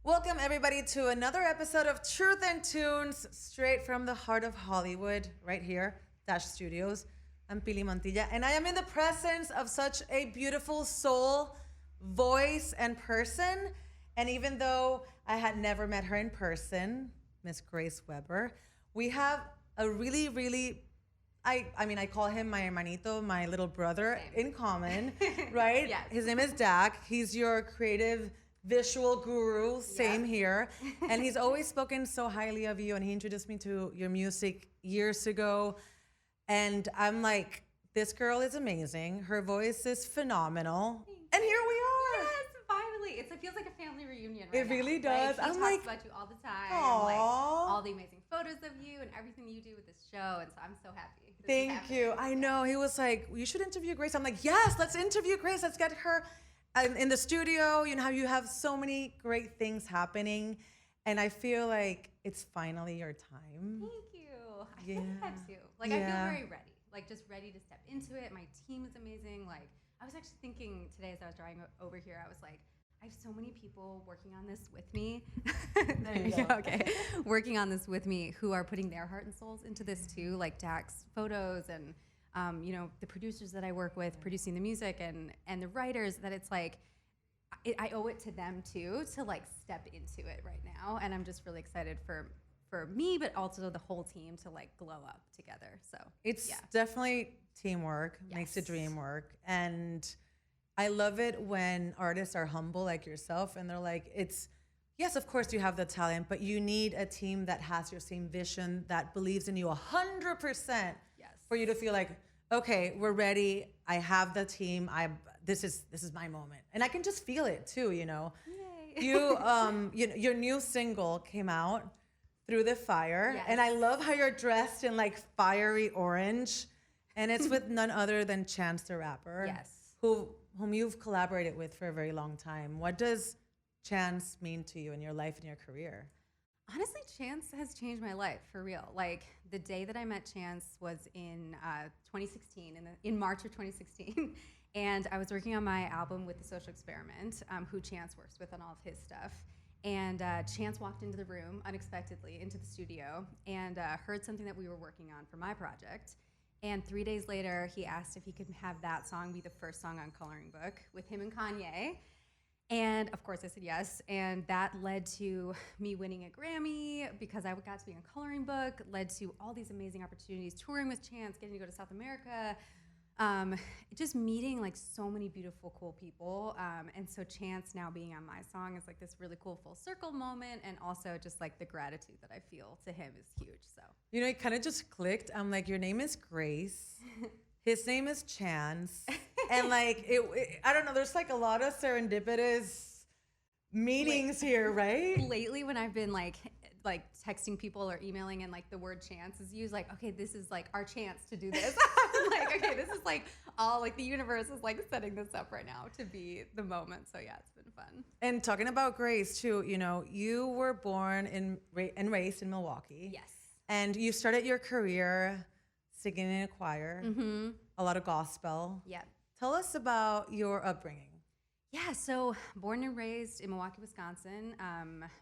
Welcome, everybody, to another episode of Truth and Tunes, straight from the heart of Hollywood, right here, Dash Studios. I'm Pili Montilla, and I am in the presence of such a beautiful soul, voice, and person. And even though I had never met her in person, Miss Grace Weber, we have a really, I call him my hermanito, my little brother, in common, right? Yes. His name is Dak. He's your creative visual guru, same here. And he's always spoken so highly of you, and he introduced me to your music years ago. And I'm like, this girl is amazing. Her voice is phenomenal. And here we are. Yes, finally. It feels like a family reunion It really does. Like, he I'm talks like, about you all the time. Aww. Like, all the amazing photos of you and everything you do with this show. And so I'm so happy. Thank you. I know. He was like, you should interview Grace. I'm like, yes, let's interview Grace. Let's get her in the studio. You know how you have so many great things happening. And I feel like it's finally your time. Thank you. I feel like that too. Like, I feel very ready. Like, just ready to step into it. My team is amazing. Like, I was actually thinking today as I was driving over here, I was like, I have so many people working on this with me. There you go. Okay. Working on this with me who are putting their heart and souls into this too, like Dak's photos and the producers that I work with producing the music and the writers, that it's like, I owe it to them too to like step into it right now. And I'm just really excited for me, but also the whole team to like glow up together. So it's definitely teamwork, makes the dream work. And I love it when artists are humble like yourself and they're like, yes, of course you have the talent, but you need a team that has your same vision, that believes in you 100% for you to feel like, okay, we're ready. I have the team. This is my moment. And I can just feel it too, you know. Yay. Your new single came out, Through the Fire. Yes. And I love how you're dressed in like fiery orange. And it's with none other than Chance the Rapper. Yes. Whom you've collaborated with for a very long time. What does Chance mean to you in your life and your career? Honestly, Chance has changed my life for real. Like, the day that I met Chance was in 2016, in March of 2016. And I was working on my album with The Social Experiment, who Chance works with on all of his stuff. And Chance walked into the room unexpectedly, into the studio, and heard something that we were working on for my project. And 3 days later, he asked if he could have that song be the first song on Coloring Book with him and Kanye. And of course I said yes. And that led to me winning a Grammy because I got to be on Coloring Book, led to all these amazing opportunities, touring with Chance, getting to go to South America, just meeting like so many beautiful, cool people. And so Chance now being on my song is like this really cool full circle moment. And also just like the gratitude that I feel to him is huge. So, you know, it kind of just clicked. I'm like, your name is Grace. His name is Chance. And like, I don't know, there's like a lot of serendipitous meanings here, right? Lately when I've been like texting people or emailing and like the word chance is used, like, okay, this is like our chance to do this. Like, okay, this is like all like the universe is like setting this up right now to be the moment. So yeah, it's been fun. And talking about Grace too, you know, you were born and raised in Milwaukee. Yes. And you started your career singing in a choir, a lot of gospel. Yeah. Tell us about your upbringing. Yeah, so born and raised in Milwaukee, Wisconsin.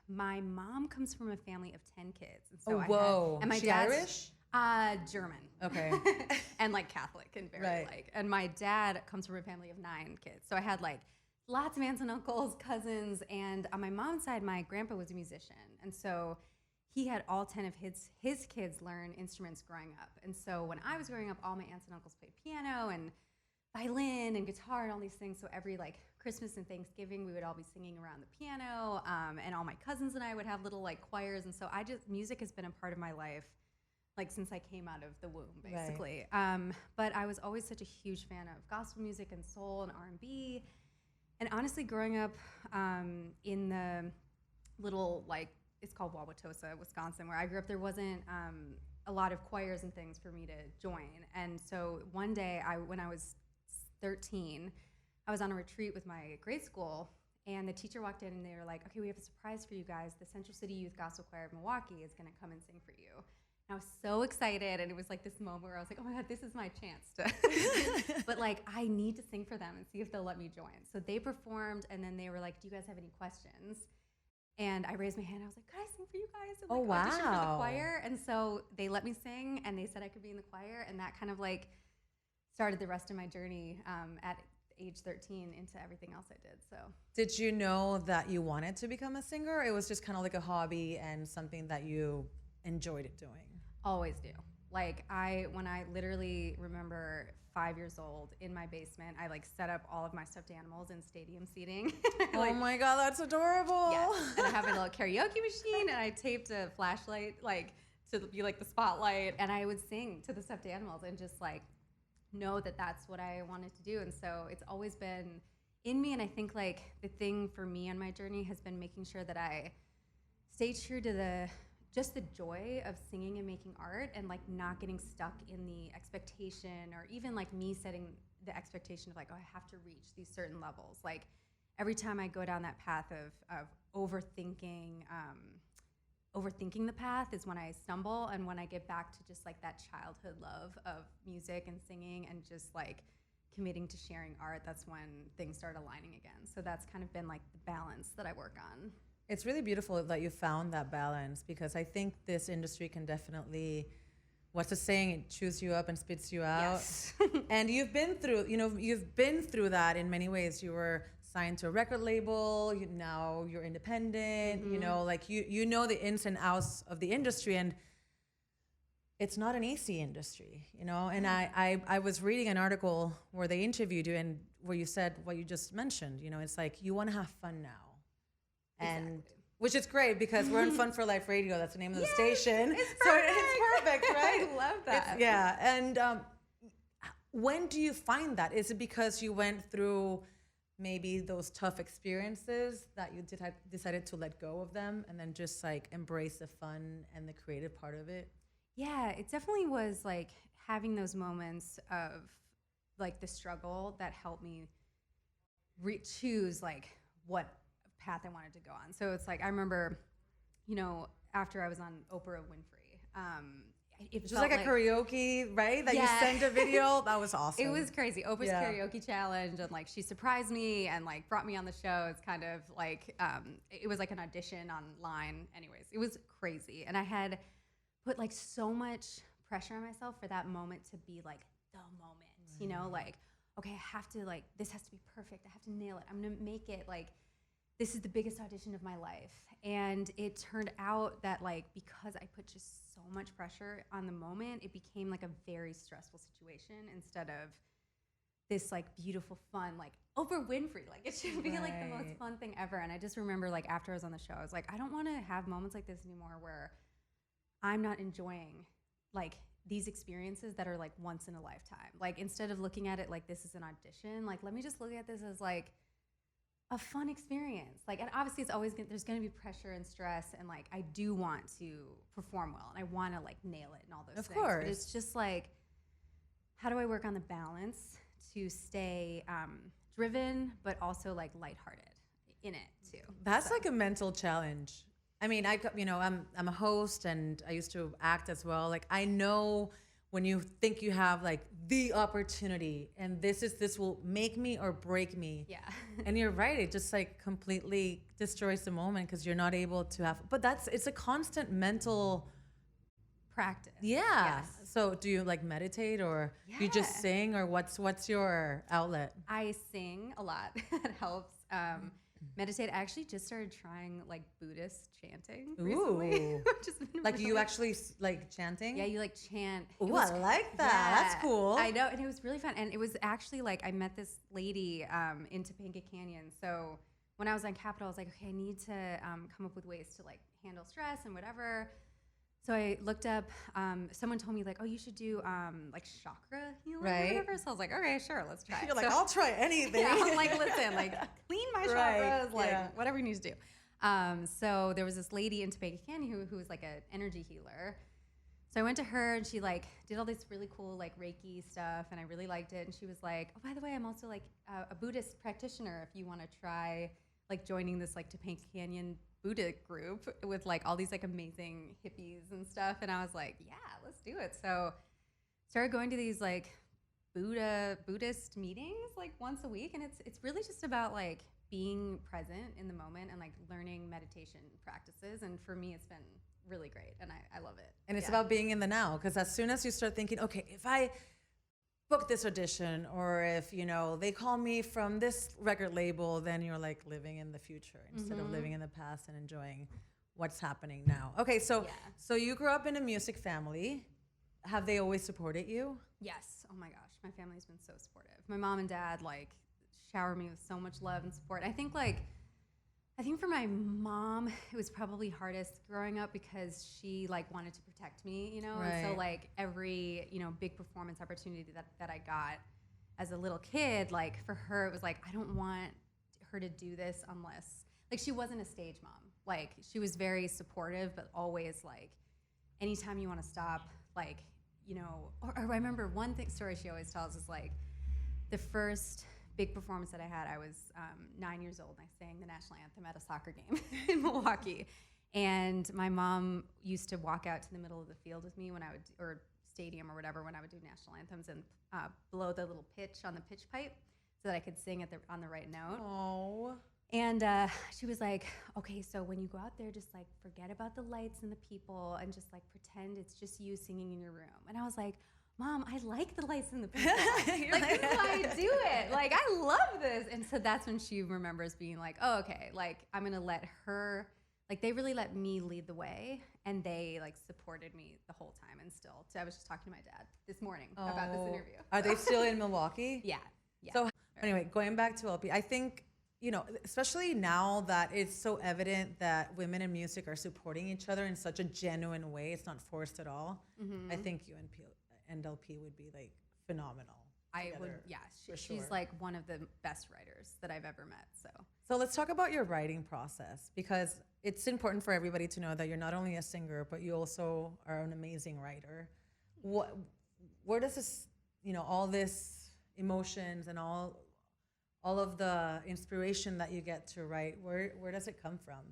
My mom comes from a family of 10 kids. And so whoa. And my She dad's Irish? German. Okay. And like Catholic and very like. And my dad comes from a family of 9 kids. So I had like lots of aunts and uncles, cousins. And on my mom's side, my grandpa was a musician. And so he had all 10 of his kids learn instruments growing up. And so when I was growing up, all my aunts and uncles played piano and violin and guitar and all these things. So every like Christmas and Thanksgiving, we would all be singing around the piano, and all my cousins and I would have little like choirs. And so music has been a part of my life, like since I came out of the womb, basically. Right. But I was always such a huge fan of gospel music and soul and R&B. And honestly, growing up in the little like, it's called Wauwatosa, Wisconsin, where I grew up, there wasn't a lot of choirs and things for me to join. And so one day, when I was 13, I was on a retreat with my grade school, and the teacher walked in and they were like, okay, we have a surprise for you guys. The Central City Youth Gospel Choir of Milwaukee is gonna come and sing for you. And I was so excited, and it was like this moment where I was like, oh my God, this is my chance to, but like, I need to sing for them and see if they'll let me join. So they performed, and then they were like, do you guys have any questions? And I raised my hand. I was like, "Could I sing for you guys?" And Oh, like audition for the wow. choir. And so they let me sing, and they said I could be in the choir, and that kind of like started the rest of my journey at age 13 into everything else I did. So Did you know that you wanted to become a singer? Or it was just kind of like a hobby and something that you enjoyed doing? always do. Like when I literally remember 5 years old in my basement, I like set up all of my stuffed animals in stadium seating. Oh my God, that's adorable. Yes. And I have a little karaoke machine, and I taped a flashlight like to be like the spotlight, and I would sing to the stuffed animals and just like know that that's what I wanted to do. And so it's always been in me. And I think like the thing for me on my journey has been making sure that I stay true to the joy of singing and making art, and like not getting stuck in the expectation, or even like me setting the expectation of like, oh, I have to reach these certain levels. Like every time I go down that path of overthinking the path is when I stumble. And when I get back to just like that childhood love of music and singing and just like committing to sharing art, that's when things start aligning again. So that's kind of been like the balance that I work on. It's really beautiful that you found that balance, because I think this industry can definitely, what's the saying? It chews you up and spits you out. Yes. And you've been through that in many ways. You were signed to a record label. Now you're independent. Mm-hmm. Like you know the ins and outs of the industry, and it's not an easy industry, And I was reading an article where they interviewed you, and where you said what you just mentioned. It's like you want to have fun now. And Exactly. which is great, because we're in Fun for Life Radio. That's the name of the station. It's So perfect. it's perfect, right? I love that. Yeah. And when do you find that? Is it because you went through maybe those tough experiences that you decided to let go of them and then just like embrace the fun and the creative part of it? Yeah, it definitely was like having those moments of like the struggle that helped me choose like what path I wanted to go on. So it's like I remember, after I was on Oprah Winfrey, it Just felt like a karaoke, right? That you sent a video. That was awesome. It was crazy. Oprah's karaoke challenge, and like she surprised me and like brought me on the show. It's kind of like it was like an audition online. Anyways, it was crazy, and I had put like so much pressure on myself for that moment to be like the moment. Like, okay, I have to like, this has to be perfect. I have to nail it. I'm gonna make it like, this is the biggest audition of my life. And it turned out that like, because I put just so much pressure on the moment, it became like a very stressful situation instead of this like beautiful fun, like Oprah Winfrey, like it should be like the most fun thing ever. And I just remember like after I was on the show, I was like, I don't want to have moments like this anymore where I'm not enjoying like these experiences that are like once in a lifetime. Like instead of looking at it like this is an audition, like let me just look at this as like a fun experience. Like, and obviously it's always there's going to be pressure and stress, and like I do want to perform well and I want to like nail it and all those things. Of course. But it's just like, how do I work on the balance to stay driven but also like lighthearted in it too? That's like a mental challenge. I mean, I'm a host, and I used to act as well. Like I know when you think you have like the opportunity and this will make me or break me. Yeah. And you're right. It just like completely destroys the moment because you're not able to have, but it's a constant mental practice. Yeah. Yes. So do you like meditate, or you just sing, or what's your outlet? I sing a lot. It helps. Meditate. I actually just started trying like Buddhist chanting recently. Just like you actually like chanting? Yeah, you like chant. Ooh, I like that. Yeah, that's cool. I know, and it was really fun. And it was actually like I met this lady in Topanga Canyon. So when I was on Capitol, I was like, okay, I need to come up with ways to like handle stress and whatever. So I looked up, someone told me like, oh, you should do like chakra healing or whatever. So I was like, okay, sure, let's try it. You're like, I'll try anything. Yeah, I'm like, listen, like clean my chakras, like whatever you need to do. So there was this lady in Topanga Canyon who was like an energy healer. So I went to her, and she like did all this really cool like Reiki stuff, and I really liked it. And she was like, oh, by the way, I'm also like a Buddhist practitioner if you want to try like joining this like Topanga Canyon Buddha group with like all these like amazing hippies and stuff. And I was like, yeah, let's do it. So started going to these like Buddhist meetings like once a week. And it's really just about like being present in the moment and like learning meditation practices. And for me, it's been really great, and I love it. And it's about being in the now, because as soon as you start thinking, okay, if I book this audition, or if, you know, they call me from this record label, then you're like living in the future instead of living in the past and enjoying what's happening now. Okay, so you grew up in a music family. Have they always supported you? Yes. Oh my gosh, my family's been so supportive. My mom and dad like shower me with so much love and support. I think for my mom, it was probably hardest growing up because she like wanted to protect me, you know? Right. And so like every, you know, big performance opportunity that I got as a little kid, like for her, it was like, I don't want her to do this unless, like she wasn't a stage mom. Like she was very supportive, but always like, anytime you want to stop, like, you know, or I remember story she always tells is like, the first big performance that I had, I was 9 years old, and I sang the national anthem at a soccer game in Milwaukee. And my mom used to walk out to the middle of the field with me when I would, or stadium or whatever, when I would do national anthems, and blow the little pitch on the pitch pipe so that I could sing on the right note. Oh. And she was like, okay, so when you go out there, just like forget about the lights and the people and just like pretend it's just you singing in your room. And I was like, Mom, I like the lights and the people. Like, this is why I do it. Like, I love this. And so that's when she remembers being like, oh, okay, like, I'm going to let her, like, they really let me lead the way. And they, like, supported me the whole time. And still, I was just talking to my dad this morning about this interview. Are they still in Milwaukee? Yeah. So, anyway, going back to LP, I think, you know, especially now that it's so evident that women in music are supporting each other in such a genuine way, it's not forced at all. Mm-hmm. I think you and LP would be like phenomenal. I would, yeah. She's like one of the best writers that I've ever met. So let's talk about your writing process, because it's important for everybody to know that you're not only a singer, but you also are an amazing writer. Where does this, you know, all this emotions and all of the inspiration that you get to write, where does it come from?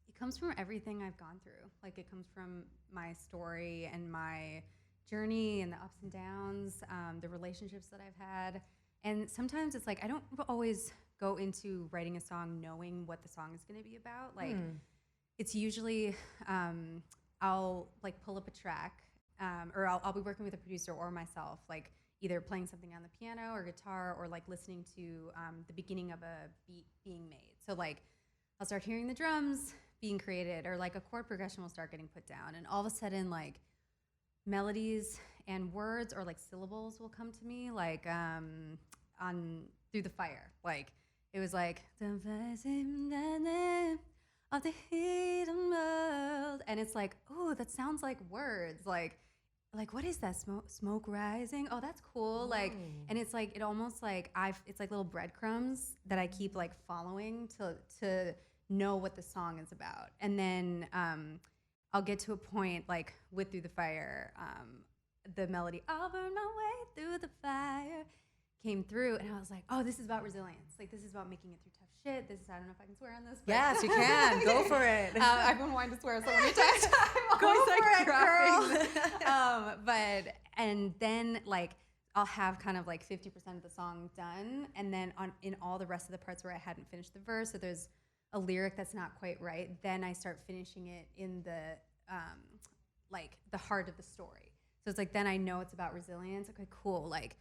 It comes from everything I've gone through. Like, it comes from my story and my journey and the ups and downs, the relationships that I've had. And sometimes it's like, I don't always go into writing a song knowing what the song is going to be about. Like, it's usually, I'll like pull up a track, or I'll be working with a producer or myself, like either playing something on the piano or guitar, or like listening to the beginning of a beat being made. So like, I'll start hearing the drums being created, or like a chord progression will start getting put down, and all of a sudden, like, melodies and words or like syllables will come to me, like on Through the Fire. Like, it was like of the hidden world, and it's like, oh, that sounds like words. Like what is that? Smoke rising. Oh, that's cool. Like, and it's like, it almost like it's like little breadcrumbs that I keep like following to know what the song is about. And then I'll get to a point like with Through the Fire, the melody, I'll burn my way through the fire, came through, and I was like, oh, this is about resilience. Like, this is about making it through tough shit. This is, I don't know if I can swear on this. But Yes, you can. Go for it. I've been wanting to swear so many times. I'm Go always, for like, it, girl. And then like, I'll have kind of like 50% of the song done, and then in all the rest of the parts where I hadn't finished the verse, so there's a lyric that's not quite right, then I start finishing it in the like the heart of the story. So it's like, then I know it's about resilience. Okay, cool. Like,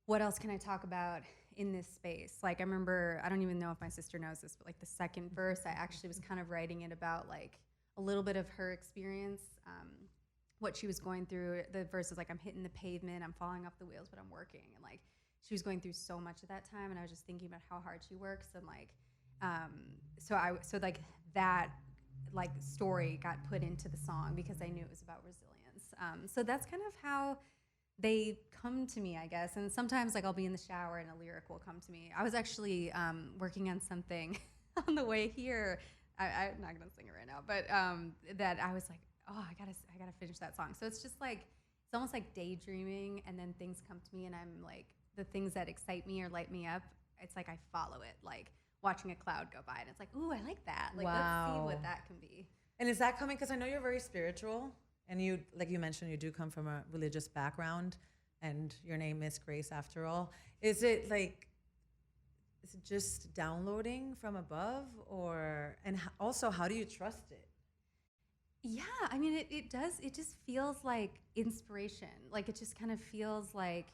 what else can I talk about in this space? Like, I remember, I don't even know if my sister knows this, but like the second verse, I actually was kind of writing it about like a little bit of her experience, what she was going through. The verse is like, I'm hitting the pavement, I'm falling off the wheels, but I'm working. And like, she was going through so much at that time, and I was just thinking about how hard she works, and like, so like that like story got put into the song because I knew it was about resilience. So that's kind of how they come to me, I guess. And sometimes like I'll be in the shower and a lyric will come to me. I was actually working on something on the way here. I'm not gonna sing it right now, but that I was like, oh, I gotta finish that song. So it's just like, it's almost like daydreaming, and then things come to me, and I'm like, the things that excite me or light me up, it's like I follow it, like watching a cloud go by, and it's like, ooh, I like that. Like, wow. Let's see what that can be. And is that coming, because I know you're very spiritual, and you, like you mentioned, you do come from a religious background, and your name is Grace after all. Is is it just downloading from above, or and also how do you trust it? Yeah, I mean, it does. It just feels like inspiration. Like it just kind of feels like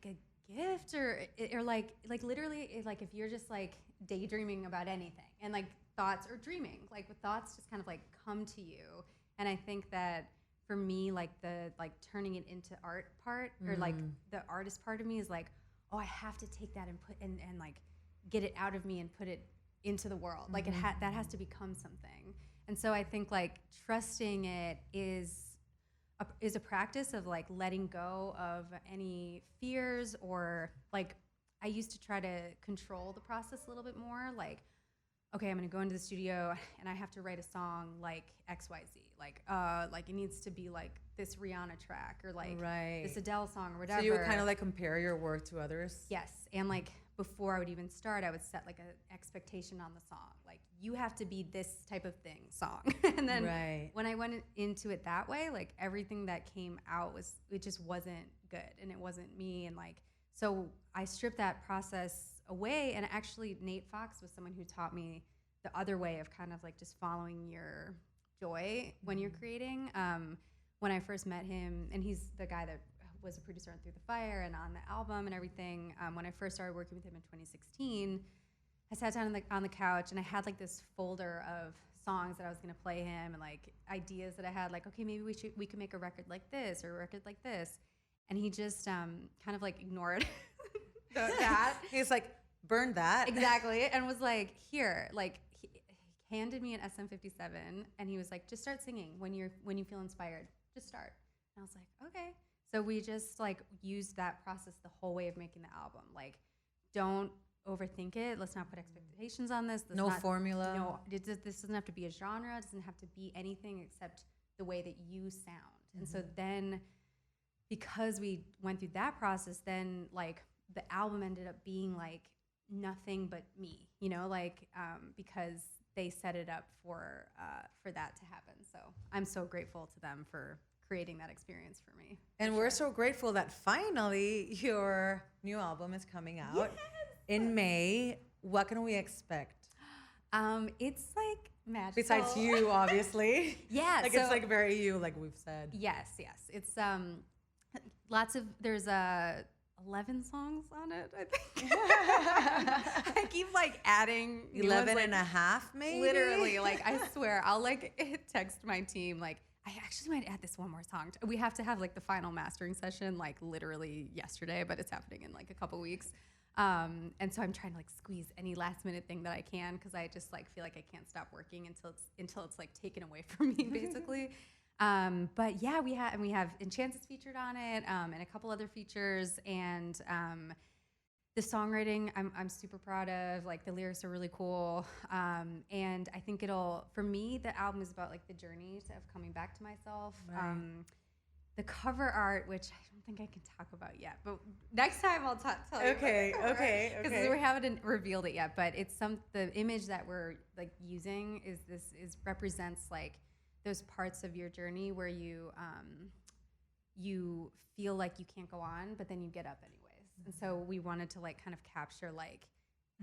a gift, or like literally, like if you're just like daydreaming about anything, and like thoughts or dreaming, like with thoughts just kind of like come to you. And I think that for me, like the like turning it into art part, or like the artist part of me is like, oh, I have to take that and put and like get it out of me and put it into the world. Like that has to become something. And so I think like trusting it is a practice of like letting go of any fears, or like I used to try to control the process a little bit more. Like, okay, I'm gonna go into the studio and I have to write a song like XYZ. Like it needs to be like this Rihanna track, or like this Adele song, or whatever. So you would kind of like compare your work to others? Yes. And like before I would even start, I would set like an expectation on the song. Like, you have to be this type of thing song. And then when I went into it that way, like everything that came out it just wasn't good, and it wasn't me. And like, so I stripped that process away. And actually Nate Fox was someone who taught me the other way of kind of like just following your joy when you're creating. When I first met him, and he's the guy that was a producer on Through the Fire and on the album and everything. When I first started working with him in 2016, I sat down on the couch, and I had like this folder of songs that I was gonna play him, and like ideas that I had, like, okay, maybe we could make a record like this or a record like this. And he just kind of like ignored that. He's like, burn that. Exactly. And was like, here, like he handed me an SM57, and he was like, just start singing when you feel inspired. Just start. And I was like, okay. So we just like used that process the whole way of making the album. Like, don't overthink it. Let's not put expectations on this. No formula. No, this doesn't have to be a genre. It doesn't have to be anything except the way that you sound. And so then, because we went through that process, then like the album ended up being like nothing but me, like because they set it up for that to happen. So I'm so grateful to them for creating that experience for me. And we're so grateful that finally your new album is coming out in May. What can we expect? It's like magical. Besides you, obviously. Yeah. Like, it's like very you, like we've said. Yes. It's there's 11 songs on it, I think. I keep like adding 11 and a half, maybe? Literally, like I swear, I'll like text my team like, I actually might add this one more song. We have to have like the final mastering session like literally yesterday, but it's happening in like a couple weeks. And so I'm trying to like squeeze any last minute thing that I can, because I just like feel like I can't stop working until it's like taken away from me, basically. But yeah, we have Enchanted featured on it, and a couple other features, and the songwriting I'm super proud of. Like, the lyrics are really cool, and I think for me, the album is about like the journey of coming back to myself. Right. The cover art, which I don't think I can talk about yet, but next time I'll tell you. Okay. Because we haven't revealed it yet, but it's the image that we're like using represents like those parts of your journey where you feel like you can't go on, but then you get up anyways. And so we wanted to like kind of capture like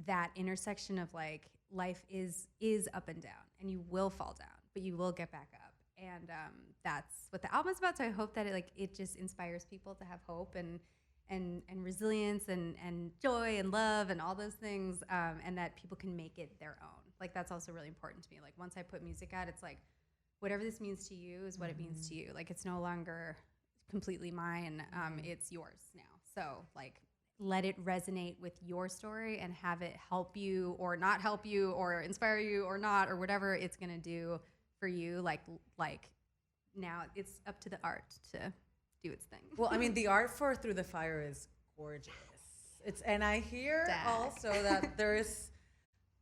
that intersection of like life is up and down, and you will fall down, but you will get back up. And that's what the album is about. So I hope that it just inspires people to have hope and resilience and joy and love and all those things, and that people can make it their own. Like, that's also really important to me. Like, once I put music out, it's like, whatever this means to you is what it means to you. Like, it's no longer completely mine. It's yours now. So like, let it resonate with your story and have it help you or not help you or inspire you or not, or whatever it's going to do for you. Like now it's up to the art to do its thing. Well, I mean, the art for Through the Fire is gorgeous. And I hear also that there's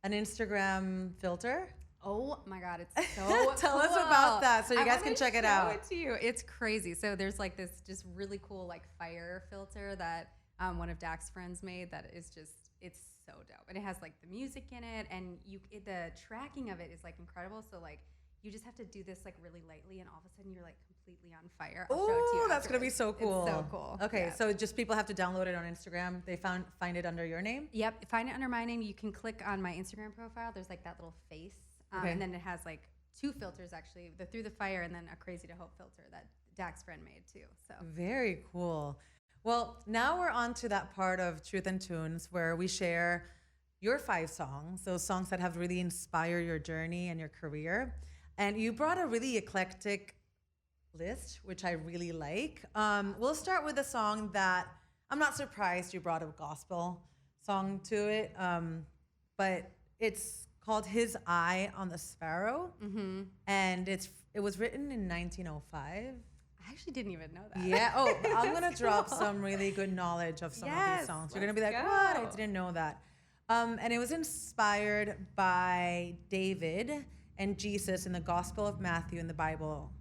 an Instagram filter. Oh my God, it's so Tell cool. us about that so you guys can check it out. It to you. It's crazy. So there's like this just really cool like fire filter that one of Dak's friends made that is just, it's so dope. And it has like the music in it, and the tracking of it is like incredible. So like, you just have to do this like really lightly, and all of a sudden you're like completely on fire. I'll show it to you. Oh, that's gonna be so cool. It's so cool. Okay, Yeah. so just people have to download it on Instagram. They find it under your name. Yep, find it under my name. You can click on my Instagram profile. There's like that little face, Okay. and then it has like 2 filters actually: the Through the Fire and then a Crazy to Hope filter that Dax friend made too. So Very cool. Well, now we're on to that part of Truth and Tunes where we share your 5 songs, those songs that have really inspired your journey and your career. And you brought a really eclectic list, which I really like. We'll start with a song that I'm not surprised you brought a gospel song to it, but it's called His Eye on the Sparrow, and it was written in 1905. I actually didn't even know that. Yeah. Oh, I'm gonna drop some really good knowledge of some of these songs. You're gonna be like, let's "What? I go." didn't know that." And it was inspired by David and Jesus in the Gospel of Matthew in the Bible.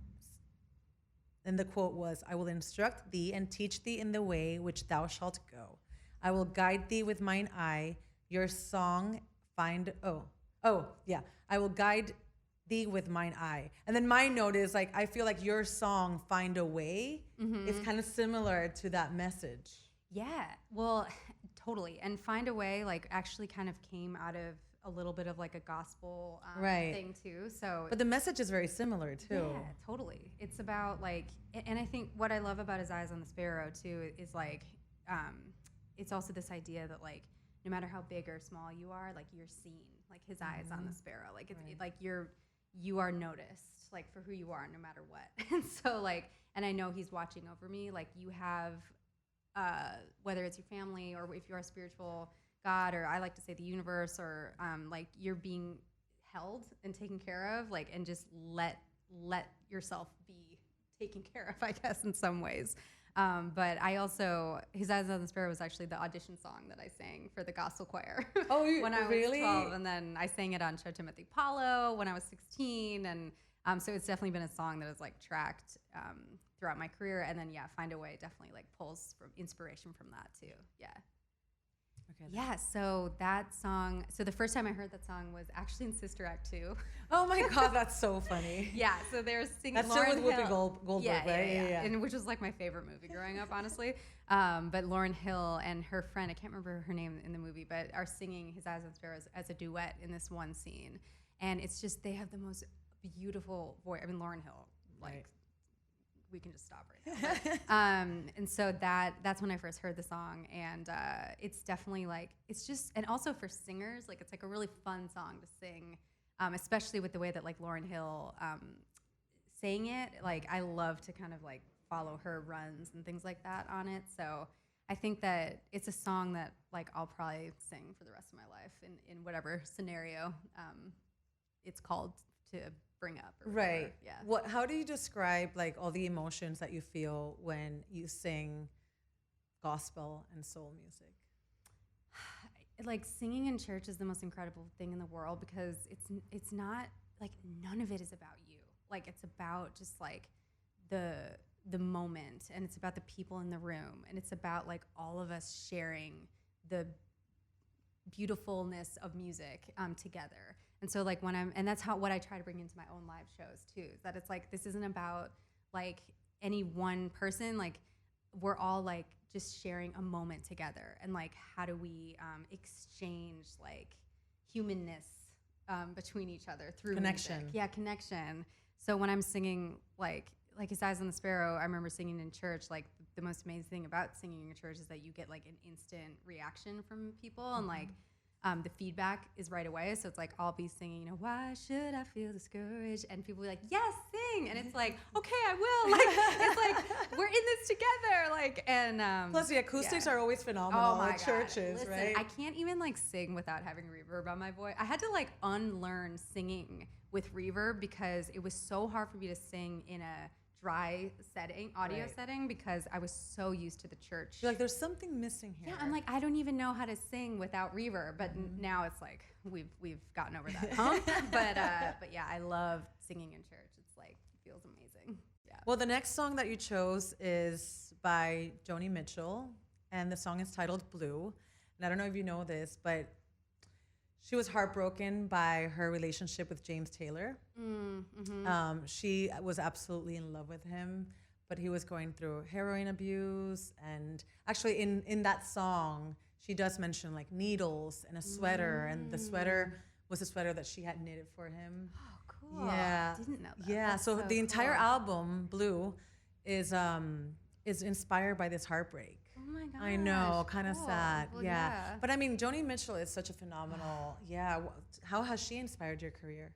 And the quote was, "I will instruct thee and teach thee in the way which thou shalt go. I will guide thee with mine eye. Your song find yeah. I will guide thee with mine eye." And then my note is like, I feel like your song "Find a Way" is kind of similar to that message. Yeah, well, totally. And Find a Way, like, actually kind of came out of a little bit of like a gospel Right. thing too. So, But the message is very similar too. yeah, totally. It's about like, and I think what I love about His Eyes on the Sparrow too is like, it's also this idea that like, no matter how big or small you are, like you're seen, like His eyes on the sparrow. Like it's Right. like you are noticed, like for who you are, no matter what. And so like, and I know He's watching over me. Like you have, whether it's your family or if you're a spiritual God, or I like to say the universe, or like you're being held and taken care of, like, and just let yourself be taken care of, I guess, in some ways. But I also, His Eyes on the Sparrow was actually the audition song that I sang for the gospel choir. Oh, when I was really? 12, and then I sang it on Show Timothy Paulo when I was 16, and so it's definitely been a song that has like tracked throughout my career. And then yeah, Find a Way definitely like pulls from inspiration from that too. Yeah. Okay. Yeah, so that song, so the first time I heard that song was actually in Sister Act 2. Oh my God, that's so funny. Yeah, so they're singing That's Lauryn still with Whoopi Hill. Goldberg, Yeah, right? yeah. And which was like my favorite movie growing up, honestly. But Lauryn Hill and her friend, I can't remember her name in the movie, but are singing His Eyes on Sparrows as a duet in this one scene. And it's just, they have the most beautiful voice. I mean, Lauryn Hill, like, Right. we can just stop right now. And so that's when I first heard the song, and it's definitely like, it's just, and also for singers, like it's like a really fun song to sing, especially with the way that like Lauryn Hill sang it. Like I love to kind of like follow her runs and things like that on it. So I think that it's a song that like I'll probably sing for the rest of my life in whatever scenario it's called to bring up. Or whatever. Right. Yeah. How do you describe like all the emotions that you feel when you sing gospel and soul music? Like singing in church is the most incredible thing in the world, because it's not like, none of it is about you. Like it's about just like the moment, and it's about the people in the room, and it's about like all of us sharing the beautifulness of music together. And so like and that's what I try to bring into my own live shows too, is that it's like, this isn't about like any one person, like we're all like just sharing a moment together, and like how do we exchange like humanness between each other through Connection. music. Yeah, connection. So when I'm singing like His Eyes on the Sparrow, I remember singing in church, like the most amazing thing about singing in church is that you get like an instant reaction from people, and like the feedback is right away. So it's like, I'll be singing, you know, why should I feel discouraged? And people will be like, yes, sing. And it's like, okay, I will. Like, it's like, we're in this together. Like, and Plus, the acoustics yeah. are always phenomenal Oh my at God. churches, Listen, right? I can't even like sing without having reverb on my voice. I had to like unlearn singing with reverb, because it was so hard for me to sing in a dry setting, audio Right. setting, because I was so used to the church. You're like, there's something missing here. Yeah, I'm like, I don't even know how to sing without reverb, but now it's like we've gotten over that hump. but yeah, I love singing in church. It's like, it feels amazing. Yeah. Well, the next song that you chose is by Joni Mitchell, and the song is titled Blue. And I don't know if you know this, but she was heartbroken by her relationship with James Taylor. She was absolutely in love with him, but he was going through heroin abuse. And actually, in that song, she does mention like needles and a sweater, and the sweater was a sweater that she had knitted for him. Oh, cool. Yeah, Didn't know that. yeah. That's So the entire cool. album, Blue, is inspired by this heartbreak. Oh my gosh. I know, kind of cool. sad. Well, yeah. But I mean, Joni Mitchell is such a phenomenal. Yeah. How has she inspired your career?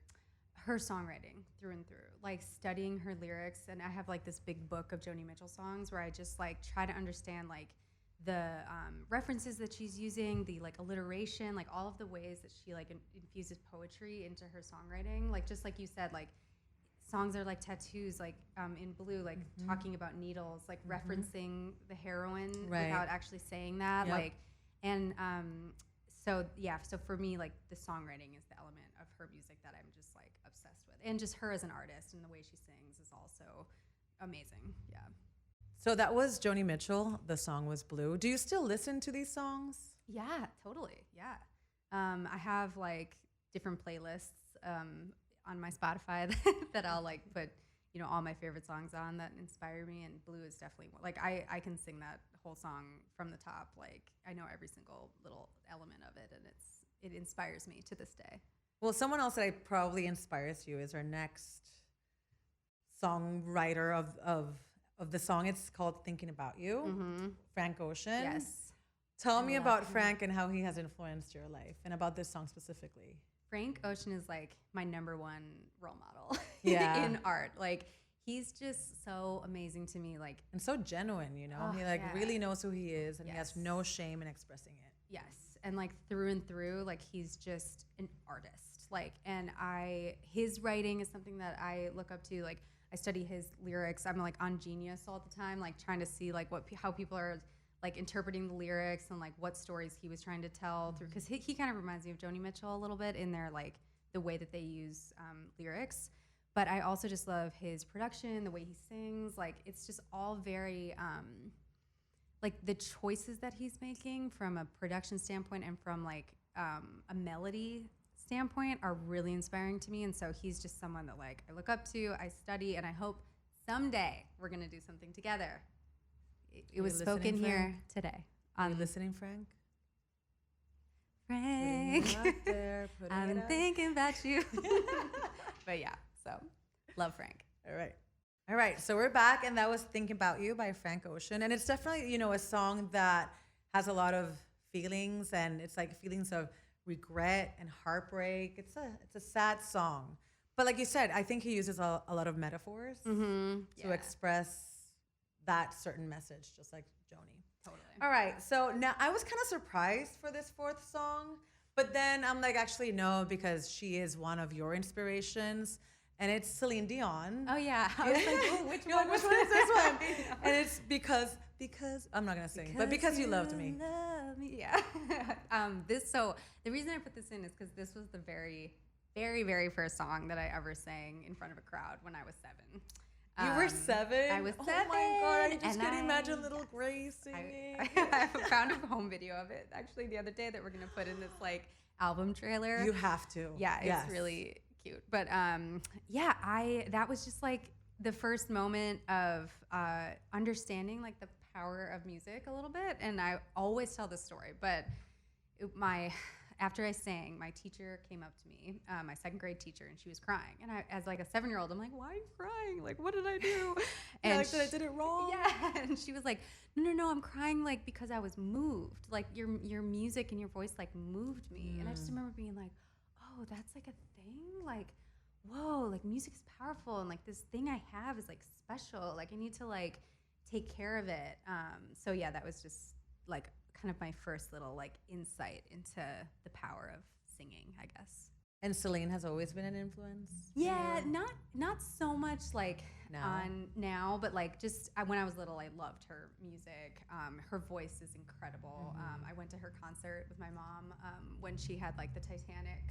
Her songwriting through and through, like studying her lyrics. And I have like this big book of Joni Mitchell songs where I just like try to understand like the references that she's using, the like alliteration, like all of the ways that she like infuses poetry into her songwriting. Like just like you said, like songs are like tattoos, like in Blue, like talking about needles, like referencing the heroin without actually saying that. Like, and so yeah, so for me, like the songwriting is the element of her music that I'm just like obsessed with, and just her as an artist and the way she sings is also amazing. Yeah. So that was Joni Mitchell. The song was Blue. Do you still listen to these songs? Yeah, totally. Yeah. I have like different playlists on my Spotify that I'll like put, you know, all my favorite songs on that inspire me. And Blue is definitely one. Like I can sing that whole song from the top. Like I know every single little element of it, and it inspires me to this day. Well, someone else that I probably inspires you is our next songwriter of the song. It's called Thinking About You, Frank Ocean. Yes. Tell me about Frank and how he has influenced your life, and about this song specifically. Frank Ocean is like my number one role model Yeah. in art. Like he's just so amazing to me. Like And so genuine, you know? Oh, he like yeah. really knows who he is, and he has Yes. no shame in expressing it. yes, and like through and through, like he's just an artist. Like, and his writing is something that I look up to. Like I study his lyrics. I'm like on Genius all the time, like trying to see like how people are like interpreting the lyrics and like what stories he was trying to tell through, because he kind of reminds me of Joni Mitchell a little bit in their like the way that they use lyrics. But I also just love his production, the way he sings. Like it's just all very like the choices that he's making from a production standpoint and from like a melody standpoint are really inspiring to me. And so he's just someone that like I look up to, I study, and I hope someday we're gonna do something together. It was spoken here today. Are you listening, Frank? Frank, Putting it out there, putting I've it been out. thinking about you. But yeah, so love Frank. All right. So we're back, and that was Thinking About You by Frank Ocean. And it's definitely, you know, a song that has a lot of feelings, and it's like feelings of regret and heartbreak. It's a sad song. But like you said, I think he uses a lot of metaphors to express that certain message, just like Joni. Totally. All right. So now I was kind of surprised for this fourth song, but then I'm like, actually, no, because she is one of your inspirations. And it's Celine Dion. Oh yeah. I was like, oh, which You're one? like, which one is this one? And it's because I'm not gonna sing, but because you loved me. Love me. Yeah. So the reason I put this in is because this was the very, very, very first song that I ever sang in front of a crowd when I was 7. You were 7? I was 7. Oh my god! I just and can imagine little Grace I singing. found a home video of it actually the other day that we're gonna put in this like album trailer. You have to. Yeah, it's Yes. really cute. But that was just like the first moment of understanding like the power of music a little bit. And I always tell this story, but after I sang, my teacher came up to me, my 2nd grade teacher, and she was crying. And I, as like a 7-year-old, I'm like, why are you crying? Like, what did I do? And like, I did it wrong. Yeah. And she was like, no, I'm crying like because I was moved. Like your music and your voice like moved me. And I just remember being like, oh, that's like a thing? Like, whoa, like music is powerful, and like this thing I have is like special. Like I need to like take care of it. So yeah, that was just like kind of my first little like insight into the power of singing, I guess. And Celine has always been an influence. Yeah, not so much like Now? now, but like just when I was little, I loved her music. Her voice is incredible. I went to her concert with my mom when she had like the Titanic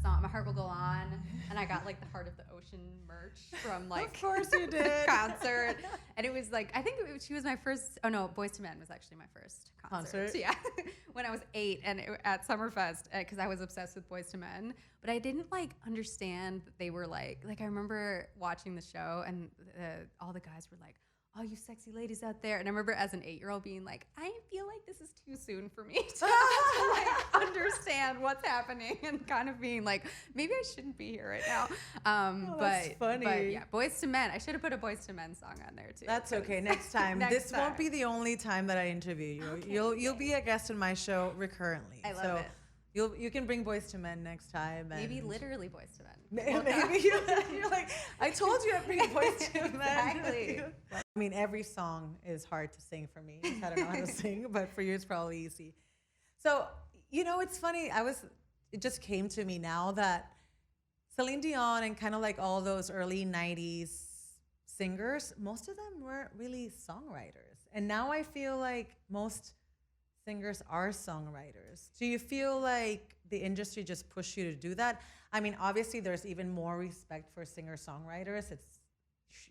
song, Heart Will Go On, and I got like the Heart of the Ocean merch from like Of course you did. concert, and it was like I think she was my first. Oh no, Boyz II Men was actually my first concert. Yeah, when I was 8 and at Summerfest because I was obsessed with Boyz II Men, but I didn't like understand that they were like I remember watching the show and all the guys were like, "Oh, you sexy ladies out there," and I remember as an 8-year-old being like, "I feel like this is too soon for me to like understand what's happening," and kind of being like, "Maybe I shouldn't be here right now." That's funny. But yeah, Boyz II Men. I should have put a Boyz II Men song on there too. That's okay. Next time. This won't be the only time that I interview you. Okay, you'll be a guest in my show recurrently. I love it. You can bring Boyz II Men next time. Maybe literally Boyz II Men. Maybe you're like, I told you I'd bring Boyz II Men. Exactly. I mean, every song is hard to sing for me. I don't know how to sing, but for you it's probably easy. So, it's funny. It just came to me now that Celine Dion and kind of like all those early 90s singers, most of them weren't really songwriters. And now I feel like most singers are songwriters. Do you feel like the industry just pushed you to do that? I mean, obviously there's even more respect for singer-songwriters.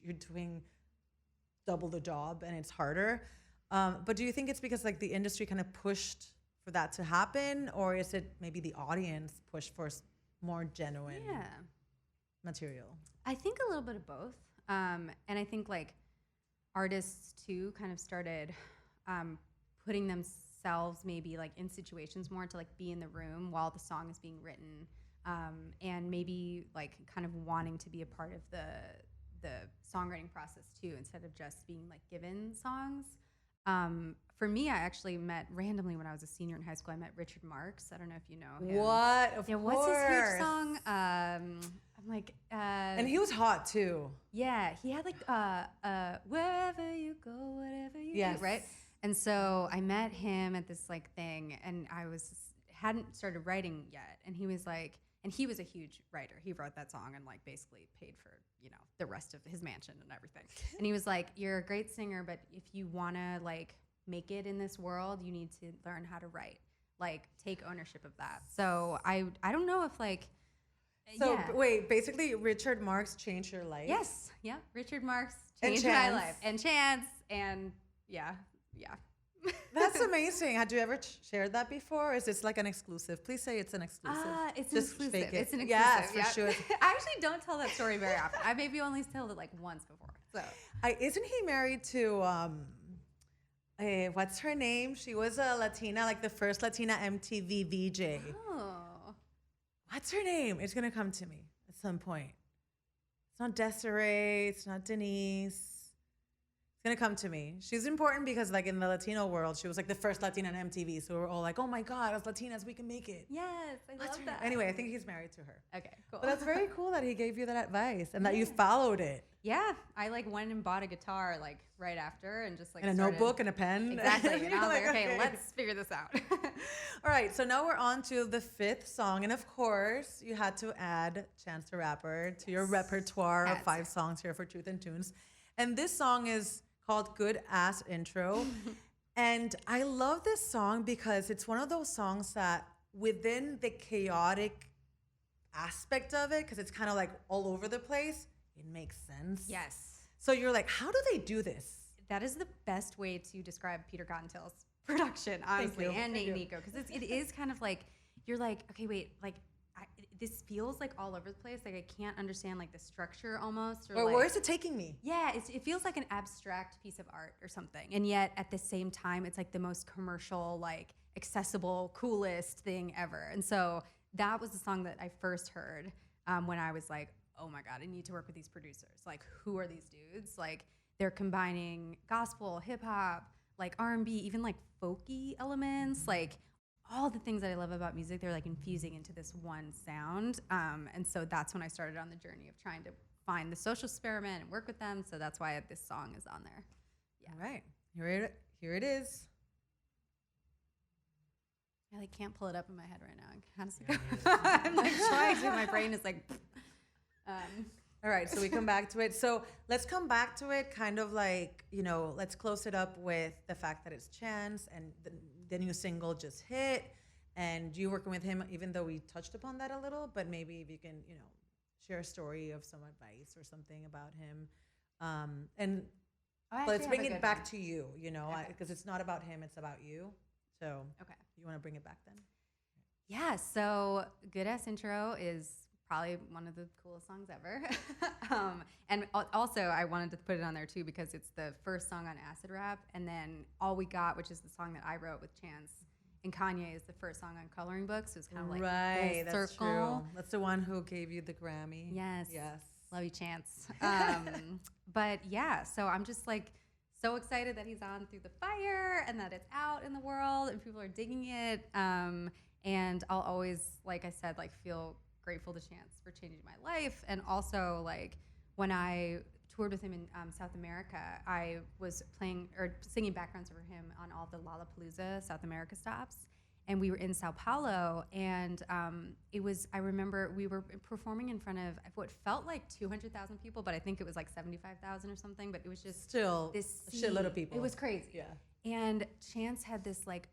You're doing double the job and it's harder. But do you think it's because like the industry kind of pushed for that to happen, or is it maybe the audience pushed for more genuine material? I think a little bit of both. And I think like artists too kind of started putting themselves maybe like in situations more to like be in the room while the song is being written, and maybe like kind of wanting to be a part of the songwriting process too, instead of just being like given songs. For me, I actually met randomly when I was a senior in high school. I met Richard Marx. I don't know if you know him. What? Of course. What's his huge song? I'm like. And he was hot too. Yeah, he had like wherever you go, whatever you do, right? And so I met him at this like thing, and I hadn't started writing yet, and he was like, and he was a huge writer. He wrote that song and like basically paid for the rest of his mansion and everything. And he was like, "You're a great singer, but if you wanna like make it in this world, you need to learn how to write. Like take ownership of that." So I don't know if like. So wait, basically Richard Marx changed your life? Yes. Yeah. Richard Marx changed my life. And Chance and yeah. That's amazing. Had you ever shared that before? Or is this like an exclusive? Please say it's an exclusive. It's Just an exclusive. fake it. It's an exclusive. Yes, for sure. I actually don't tell that story very often. I maybe only told it like once before. So isn't he married to what's her name? She was a Latina, like the first Latina MTV VJ. Oh. What's her name? It's gonna come to me at some point. It's not Desiree. It's not Denise. Gonna come to me. She's important because like in the Latino world, she was like the first Latina on MTV. So we're all like, oh my God, as Latinas, we can make it. Yes, I love that. Anyway, I think he's married to her. Okay, cool. But that's very cool that he gave you that advice and that you followed it. Yeah, I like went and bought a guitar like right after and just like and a notebook and a pen. Exactly. And I was like, okay, let's figure this out. All right, so now we're on to the 5th song. And of course, you had to add Chance the Rapper to your repertoire of 5 songs here for Truth and Tunes. And this song is called Good Ass Intro. And I love this song because it's one of those songs that within the chaotic aspect of it, because it's kind of like all over the place, it makes sense. Yes. So you're like, how do they do this? That is the best way to describe Peter Cottontail's production, honestly, and Nate and Nico, because it is kind of like, you're like, okay, wait, like, this feels like all over the place. Like I can't understand like the structure almost. Or like, where is it taking me? Yeah, it feels like an abstract piece of art or something. And yet at the same time, it's like the most commercial, like accessible, coolest thing ever. And so that was the song that I first heard when I was like, oh my God, I need to work with these producers. Like, who are these dudes? Like they're combining gospel, hip hop, like R&B, even like folky elements, like all the things that I love about music, they're like infusing into this one sound. And so that's when I started on the journey of trying to find the social experiment and work with them. So that's why this song is on there. Yeah. All right. Here it is. I like can't pull it up in my head right now. How does it go? I'm like trying to, my brain is like, all right, so we come back to it. So let's come back to it kind of like, let's close it up with the fact that it's Chance and the new single just hit. and you working with him, even though we touched upon that a little, but maybe if you can, share a story of some advice or something about him. And I let's actually bring have a it good back one. to you, Okay. because it's not about him, it's about you. So Okay. you want to bring it back then? Yeah, so Good Ass Intro is probably one of the coolest songs ever. And also, I wanted to put it on there too because it's the first song on Acid Rap. And then All We Got, which is the song that I wrote with Chance and Kanye, is the first song on Coloring Books. So it's kind of like Right, full that's circle. true. That's the one who gave you the Grammy. Yes. Yes. Love you, Chance. But yeah, so I'm just like so excited that he's on Through the Fire and that it's out in the world and people are digging it. And I'll always, like I said, like feel grateful to Chance for changing my life. And also like when I toured with him in South America, I was playing or singing backgrounds for him on all the Lollapalooza South America stops. And we were in Sao Paulo, and I remember we were performing in front of what felt like 200,000 people, but I think it was like 75,000 or something. But it was just Still this a shitload of people. It was crazy. Yeah. And Chance had this like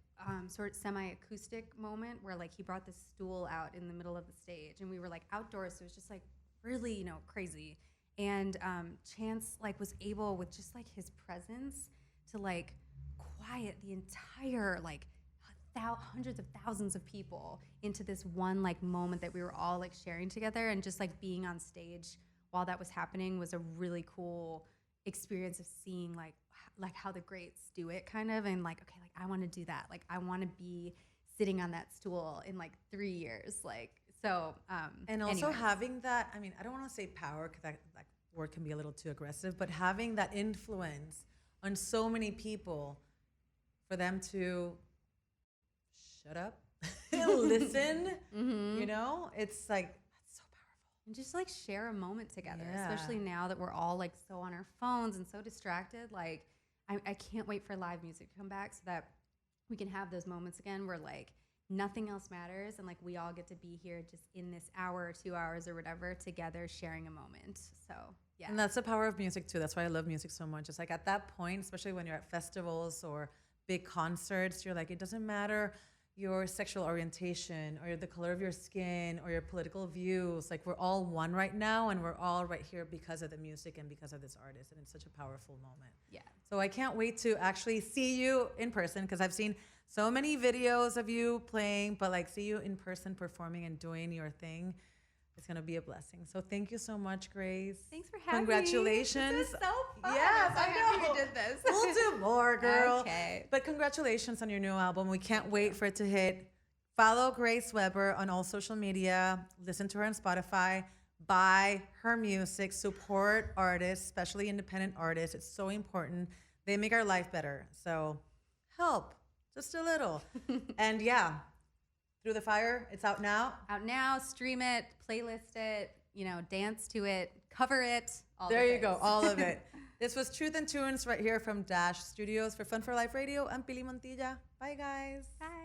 sort of semi-acoustic moment where like he brought this stool out in the middle of the stage, and we were like outdoors, so it was just like really crazy. And Chance like was able with just like his presence to like quiet the entire like hundreds of thousands of people into this one like moment that we were all like sharing together, and just like being on stage while that was happening was a really cool experience of seeing like how the greats do it kind of, and like okay, like I want to do that, like I want to be sitting on that stool in like 3 years, like so And also anyways. having that, I mean, I don't want to say power because that word can be a little too aggressive, but having that influence on so many people for them to shut up and listen, it's like, that's so powerful. And just like share a moment together, Yeah. especially now that we're all like so on our phones and so distracted. Like I can't wait for live music to come back so that we can have those moments again where like nothing else matters and like we all get to be here just in this hour or 2 hours or whatever together sharing a moment. So yeah. And that's the power of music too. That's why I love music so much. It's like at that point, especially when you're at festivals or big concerts, you're like, it doesn't matter your sexual orientation or the color of your skin or your political views. Like we're all one right now, and we're all right here because of the music and because of this artist. And it's such a powerful moment. Yeah. So I can't wait to actually see you in person, because I've seen so many videos of you playing, but like see you in person performing and doing your thing. It's going to be a blessing. So thank you so much, Grace. Thanks for having Congratulations. me. This is so fun. Yes, I'm so I happy know. we did this. We'll do more, girl. Okay. But congratulations on your new album. We can't wait for it to hit. Follow Grace Weber on all social media. Listen to her on Spotify. Buy her music. Support artists, especially independent artists. It's so important. They make our life better. So help just a little. And yeah, Through the Fire, it's out now. Out now, stream it, playlist it, dance to it, cover it. All There the you go, things. all of it. This was Truth and Tunes right here from Dash Studios for Fun for Life Radio. I'm Pili Montilla. Bye, guys. Bye.